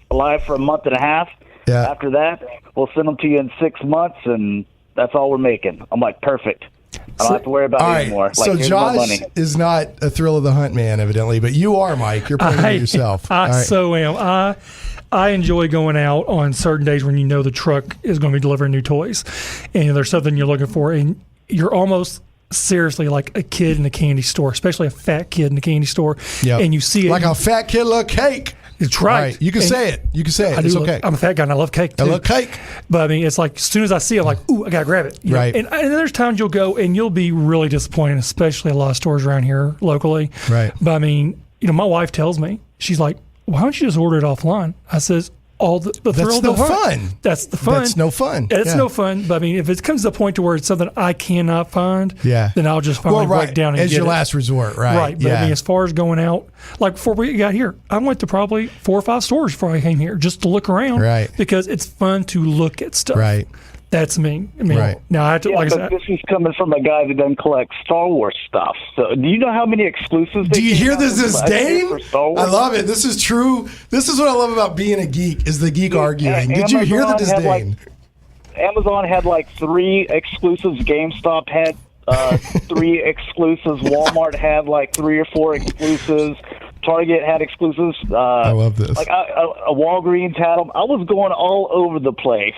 live for a month and a half. Yeah. After that, we'll send them to you in 6 months, and that's all we're making. I'm like, perfect. I don't have to worry about it anymore. Like, so here's Josh my money. is not a thrill of the hunt man, evidently, but you are, Mike. You're playing it yourself. I so am. I enjoy going out on certain days when the truck is going to be delivering new toys, and there's something you're looking for, and you're almost seriously like a kid in a candy store, especially a fat kid in a candy store, and you see it like a fat kid love cake. It's right. You can say it. It's okay. I'm a fat guy and I love cake too. I love cake. But it's like as soon as I see it, I'm like, ooh, I gotta grab it. Right. And there's times you'll go and you'll be really disappointed, especially a lot of stores around here locally. Right. But my wife tells me, she's like, why don't you just order it offline? I says, all the thrill That's of no the hunt. fun. That's the fun. That's no fun. It's no fun. But if it comes to the point to where it's something I cannot find, then I'll just finally break down and as get your it. last resort, right? Right. But as far as going out, like before we got here, I went to probably 4 or 5 stores before I came here just to look around. Right. Because it's fun to look at stuff. Right. That's me. Right. Now I have to, like I but said, this is coming from a guy that doesn't collect Star Wars stuff. So, do you know how many exclusives? Do you hear this disdain? For Star Wars? I love it. This is true. This is what I love about being a geek. Is the geek arguing? Did you hear the disdain? Amazon had 3 exclusives. GameStop had 3 exclusives. Walmart had 3 or 4 exclusives. Target had exclusives. I love this. A Walgreens had them. I was going all over the place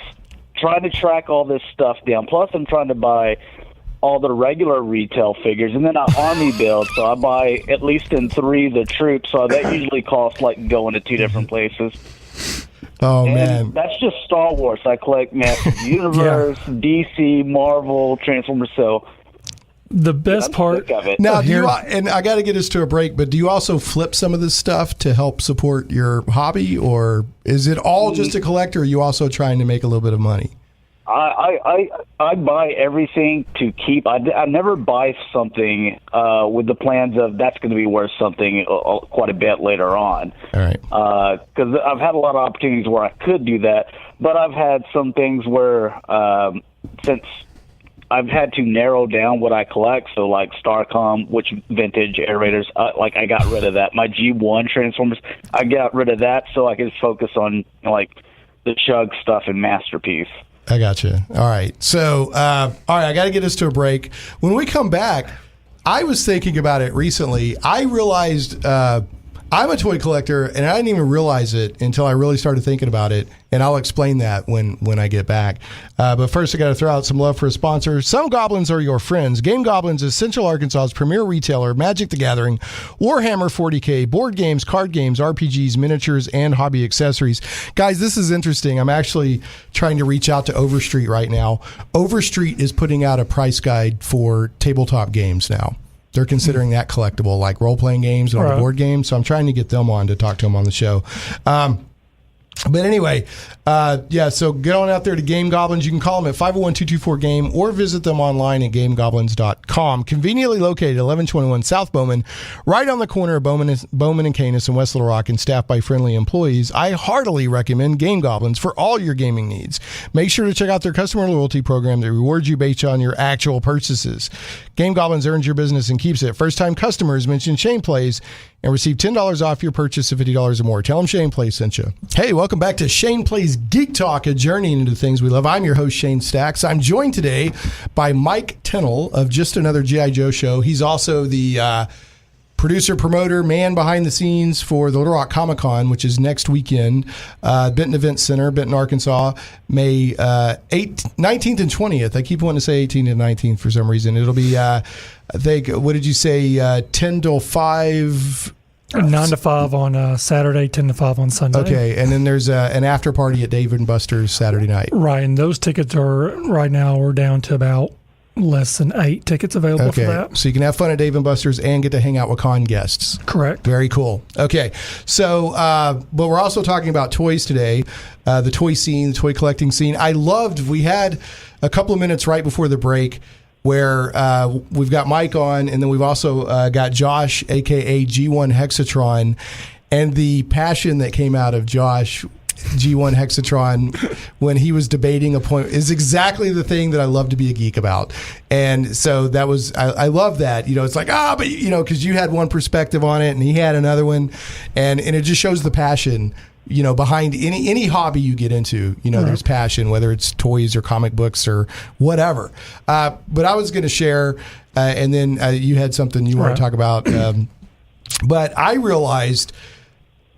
trying to track all this stuff down. Plus, I'm trying to buy all the regular retail figures, and then I army build, so I buy at least in 3 the troops. So that usually costs going to 2 different places. Oh, and man. That's just Star Wars. I collect Masters Universe, DC, Marvel, Transformers. So the best part of it. Now, and I got to get us to a break, but do you also flip some of this stuff to help support your hobby, or is it all just a collector? Or are you also trying to make a little bit of money? I buy everything to keep. I never buy something with the plans of that's going to be worth something quite a bit later on. All right. Because I've had a lot of opportunities where I could do that, but I've had some things where since I've had to narrow down what I collect, so like Starcom, which vintage air raiders, I got rid of that. My G1 Transformers, I got rid of that so I could focus on the Chug stuff and Masterpiece. I got you. All right. So, all right, I got to get us to a break. When we come back, I was thinking about it recently. I realized I'm a toy collector, and I didn't even realize it until I really started thinking about it, and I'll explain that when I get back. But first, I got to throw out some love for a sponsor. Some Goblins are your friends. Game Goblins is Central Arkansas's premier retailer, Magic the Gathering, Warhammer 40K, board games, card games, RPGs, miniatures, and hobby accessories. Guys, this is interesting. I'm actually trying to reach out to Overstreet right now. Overstreet is putting out a price guide for tabletop games now. They're considering that collectible, like role-playing games and all the board games. So I'm trying to get them on to talk to them on the show. But anyway, so get on out there to Game Goblins. You can call them at 501-224-GAME or visit them online at gamegoblins.com. Conveniently located at 1121 South Bowman, right on the corner of Bowman and Canis in West Little Rock, and staffed by friendly employees. I heartily recommend Game Goblins for all your gaming needs. Make sure to check out their customer loyalty program that rewards you based on your actual purchases. Game Goblins earns your business and keeps it. First-time customers mention Shane Plays and receive $10 off your purchase of $50 or more. Tell them Shane Plays sent you. Hey, welcome back to Shane Plays Geek Talk, a journey into things we love. I'm your host, Shane Stacks. I'm joined today by Mike Tinnel of Just Another G.I. Joe show. He's also the producer, promoter, man behind the scenes for the Little Rock Comic Con, which is next weekend, Benton Event Center, Benton, Arkansas, May 19th and 20th. I keep wanting to say 18th and 19th for some reason. It'll be, I think, what did you say, 10 till 5? 9 to 5 on Saturday, 10 to 5 on Sunday. Okay, and then there's an after party at Dave and Buster's Saturday night. Right, and those tickets are, right now, we're down to about less than 8 tickets available for that. So you can have fun at Dave & Buster's and get to hang out with con guests. Correct. Very cool. Okay. So, but we're also talking about toys today, the toy scene, the toy collecting scene. We had a couple of minutes right before the break where we've got Mike on, and then we've also got Josh, a.k.a. G1 Hexatron, and the passion that came out of Josh G1 Hexatron when he was debating a point is exactly the thing that I love to be a geek about. And so that was, I love that, it's like, but because you had one perspective on it and he had another one, and it just shows the passion, behind any hobby you get into, there's passion, whether it's toys or comic books or whatever. But I was going to share, and then you had something you want to talk about. But I realized,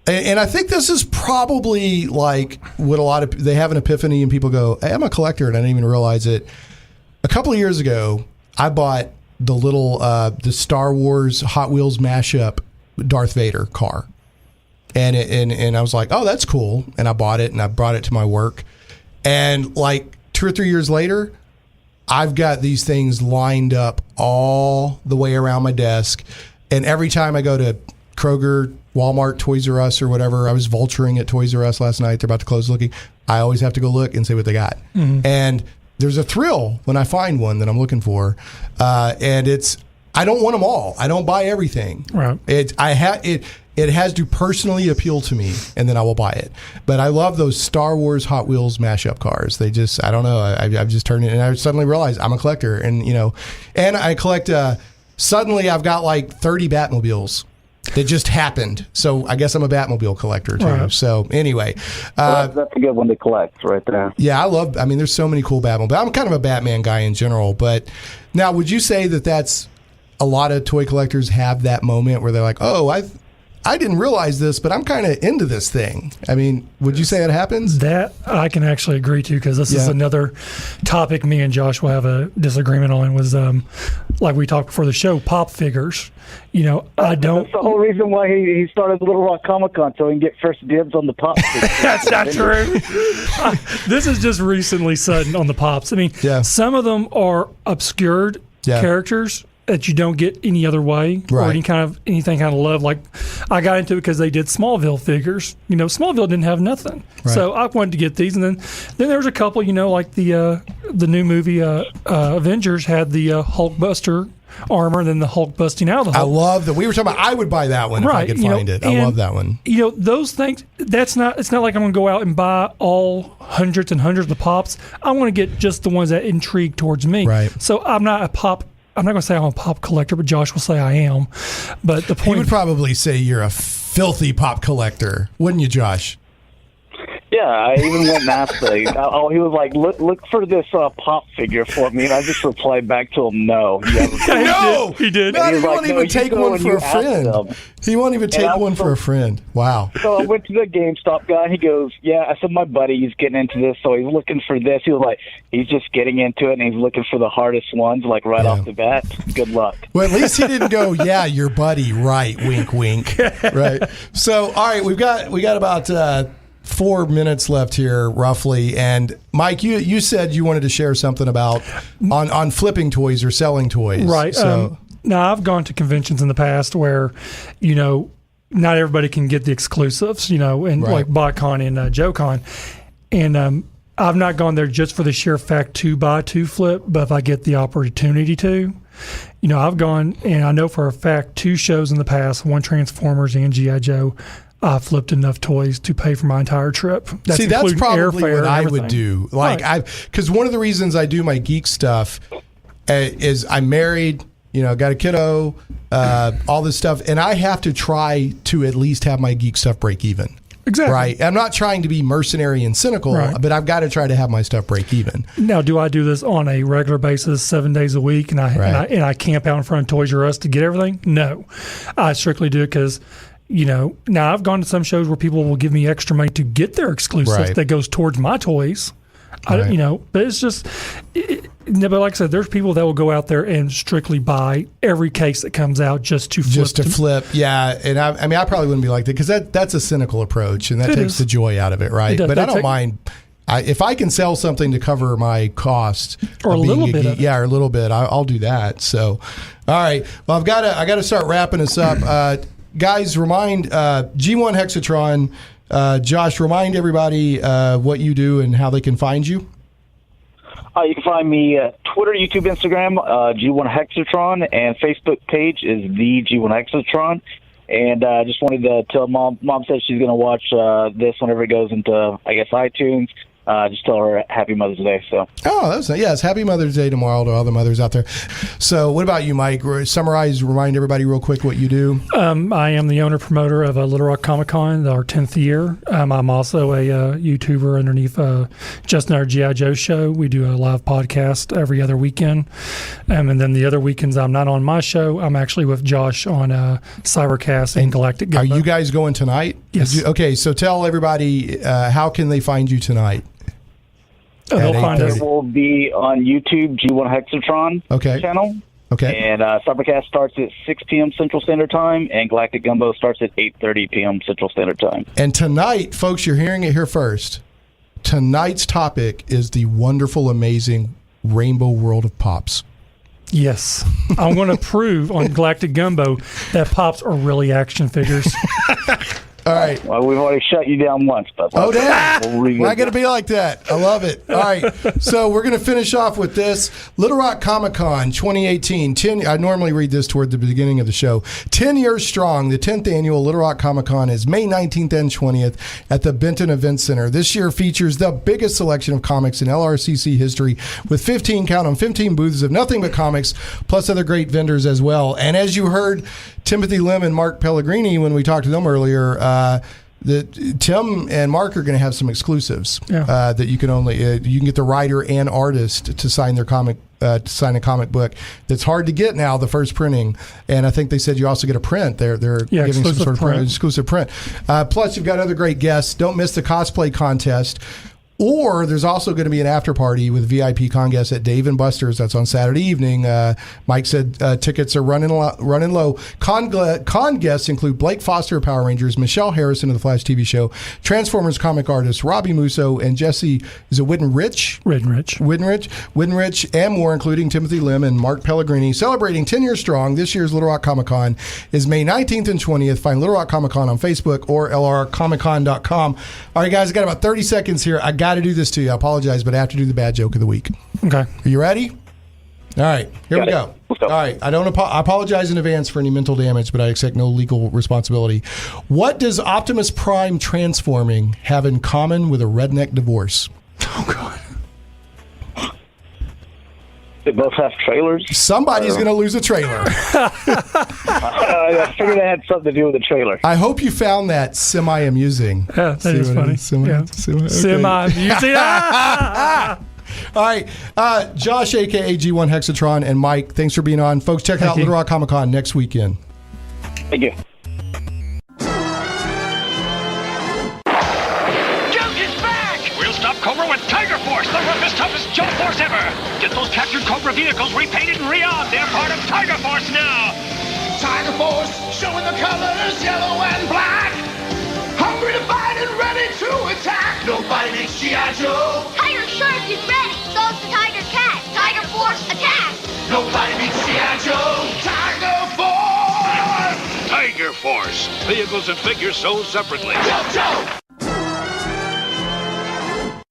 and I think this is probably like what they have an epiphany and people go, hey, I'm a collector, and I didn't even realize it. A couple of years ago, I bought the little, the Star Wars Hot Wheels mashup Darth Vader car. And I was like, oh, that's cool. And I bought it and I brought it to my work. And like 2 or 3 years later, I've got these things lined up all the way around my desk. And every time I go to Kroger, Walmart, Toys R Us, or whatever, I was vulturing at Toys R Us last night. They're about to close looking. I always have to go look and see what they got. Mm-hmm. And there's a thrill when I find one that I'm looking for. And I don't want them all. I don't buy everything. Right. It has to personally appeal to me, and then I will buy it. But I love those Star Wars Hot Wheels mashup cars. They just, I don't know. I've just turned it, and I suddenly realized I'm a collector, and and I collect. Suddenly, I've got like 30 Batmobiles that just happened. So I guess I'm a Batmobile collector too. Right. So anyway, that's a good one to collect right there. Yeah, there's so many cool Batmobiles. I'm kind of a Batman guy in general. But now, would you say that that's a lot of toy collectors have that moment where they're like, oh, I didn't realize this, but I'm kind of into this thing. I mean, would you say it happens? That I can actually agree to, because this is another topic me and Josh will have a disagreement on, was like we talked before the show, pop figures. I don't. That's the whole reason why he started the Little Rock Comic Con, so he can get first dibs on the pop figures. That's not true. This is just recently sudden on the pops. I mean, some of them are obscured characters that you don't get any other way, or anything kind of love. Like, I got into it because they did Smallville figures. Smallville didn't have nothing, so I wanted to get these. And then there was a couple, like the new movie Avengers had the Hulkbuster armor, and then the Hulk busting out of the Hulk. I love that. We were talking about, I would buy that one if I could find it. I love that one. Those things. It's not like I'm going to go out and buy all hundreds and hundreds of pops. I want to get just the ones that intrigue towards me. Right. So I'm not going to say I'm a pop collector, but Josh will say I am. But the point, he would probably say you're a filthy pop collector, wouldn't you, Josh? Yeah, I even went and asked he was like, look for this pop figure for me, and I just replied back to him, no. No, he did. He won't even take one for a friend. He won't even take one for a friend. Wow. So I went to the GameStop guy, and he goes, yeah, I said, my buddy, he's getting into this, so he's looking for this. He was like, he's just getting into it, and he's looking for the hardest ones, like right off the bat. Good luck. Well, at least he didn't go, yeah, your buddy, right, wink, wink. Right. So, all right, we got about 4 minutes left here, roughly. And Mike, you said you wanted to share something about on flipping toys or selling toys, right? So now, I've gone to conventions in the past where, not everybody can get the exclusives, and Right. like BotCon and JoeCon. And I've not gone there just for the sheer fact 2x2 flip, but if I get the opportunity to, I've gone, and I know for a fact 2 shows in the past, one Transformers and G.I. Joe, I flipped enough toys to pay for my entire trip. That's including probably airfare what and I everything. would do. Like because one of the reasons I do my geek stuff is I'm married, got a kiddo, all this stuff, and I have to try to at least have my geek stuff break even. Exactly. Right. I'm not trying to be mercenary and cynical, Right. but I've got to try to have my stuff break even. Now, do I do this on a regular basis, 7 days a week, and I camp out in front of Toys R Us to get everything? No, I strictly do it because, now I've gone to some shows where people will give me extra money to get their exclusives Right. that goes towards my toys. Right. But it's just, but like I said, there's people that will go out there and strictly buy every case that comes out just to flip. Yeah. And I probably wouldn't be like that because that's a cynical approach and that takes the joy out of it. Right. But I don't mind. If I can sell something to cover my cost or a little bit of it. or a little bit, I'll do that. So, all right. Well, I got to start wrapping this up. Guys, remind G1 Hexatron. Josh, remind everybody what you do and how they can find you. You can find me Twitter, YouTube, Instagram, G1 Hexatron, and Facebook page is the G1 Hexatron. And I just wanted to tell Mom says she's going to watch this whenever it goes into, I guess, iTunes. Just tell her Happy Mother's Day. So. Oh, that's nice. Yes, Happy Mother's Day tomorrow to all the mothers out there. So what about you, Mike? Remind everybody real quick what you do. I am the owner-promoter of Little Rock Comic Con, our 10th year. I'm also a YouTuber underneath Just Another G.I. Joe show. We do a live podcast every other weekend. And then the other weekends I'm not on my show. I'm actually with Josh on Cybercast and Galactic Gumbo. Are you guys going tonight? Yes. Okay, so tell everybody how can they find you tonight? They'll find us. It will be on YouTube, G1 Hexatron channel. Okay. And Cybercast starts at 6 p.m. Central Standard Time, and Galactic Gumbo starts at 8:30 p.m. Central Standard Time. And tonight, folks, you're hearing it here first. Tonight's topic is the wonderful, amazing rainbow world of Pops. Yes. I'm going to prove on Galactic Gumbo that Pops are really action figures. All right. Well, we've already shut you down once, but oh, damn. We'll Not going to be like that. I love it. All right. So we're going to finish off with this. Little Rock Comic Con 2018. I normally read this toward the beginning of the show. 10 years strong. The 10th annual Little Rock Comic Con is May 19th and 20th at the Benton Event Center. This year features the biggest selection of comics in LRCC history with 15 booths of nothing but comics, plus other great vendors as well. And as you heard Timothy Lim and Mark Pellegrini when we talked to them earlier, Tim and Mark are going to have some exclusives that you can only you can get the writer and artist to sign their comic to sign a comic book that's hard to get now, the first printing. And I think they said you also get a print. They're giving some sort of exclusive print. Plus, you've got other great guests. Don't miss the cosplay contest. Or there's also going to be an after party with VIP con guests at Dave and Buster's. That's on Saturday evening. Mike said tickets are running low. Con guests include Blake Foster of Power Rangers, Michelle Harrison of the Flash TV show, Transformers comic artist Robbie Musso, and Jesse, is it Widdenrich, and more, including Timothy Lim and Mark Pellegrini. Celebrating 10 years strong, this year's Little Rock Comic Con is May 19th and 20th. Find Little Rock Comic Con on Facebook or lrcomiccon.com. All right, guys, I got about 30 seconds here. I got to do this to you. I apologize, but I have to do the bad joke of the week. Okay. Are you ready? All right. Here we go. All right. I apologize in advance for any mental damage, but I accept no legal responsibility. What does Optimus Prime transforming have in common with a redneck divorce? Oh, God. They both have trailers. Somebody's going to lose a trailer. I figured it had something to do with the trailer. I hope you found that semi-amusing. Yeah, that is funny. Semi-amusing. All right. Josh, a.k.a. G1 Hexatron, and Mike, thanks for being on. Folks, check out Little Rock Comic Con next weekend. Thank you. Cobra with Tiger Force, the roughest, toughest jump force ever. Get those captured Cobra vehicles repainted and re-armed. They're part of Tiger Force now. Tiger Force, showing the colors, yellow and black. Hungry to fight and ready to attack. Nobody makes G.I. Joe. Tiger Shark is ready. So's the Tiger Cat. Tiger Force, attack. Nobody beats G.I. Joe. Tiger Force. Tiger Force. Vehicles and figures sold separately.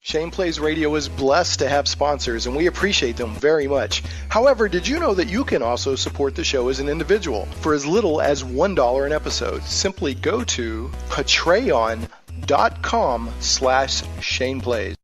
Shane Plays Radio is blessed to have sponsors, and we appreciate them very much. However, did you know that you can also support the show as an individual for as little as $1 an episode? Simply go to patreon.com/ShanePlays.